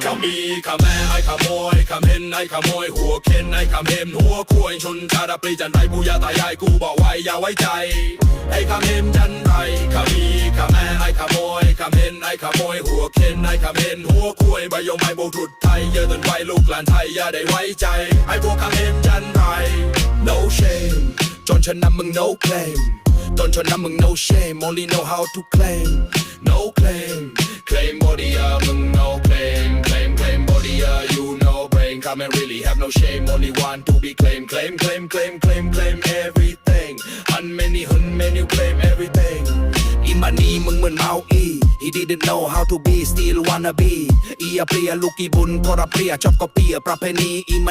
ขมีขแม่ไอ้ขโมยขเห็นไอ้ขโมยหัวเข็นไอ้ขเห็มหัวคุยชนชาดาปรีจันไรปู่ย่าตายายกูบอกไว้อย่าไว้ใจไอ้ขเห็มจันไรขมีขแม่ไอ้ขโมยขเห็นไอ้ขโมยหัวเข็นไอ้ขเห็นหัวคุยใบยงใบโบกรุดไทยเยอะจนไวลูกหลานไทยอย่าได้ไว้ใจไอ้พวกขเห็มจันไร no shame จนฉันนำมึง no claim จนฉันนำมึง no shame only know how to claim no claim claim bodyมึง no claim claim claim body you no brain come and really have no shame only want to be claim claim claim claim claim claim everything hun many claim everything อีมันนี่มึงเหมือนเมาอี he didn't know how to be still wanna be อีเปรียลูกอีบุญก็รับเปรียชอบก็เปียประเพณีอี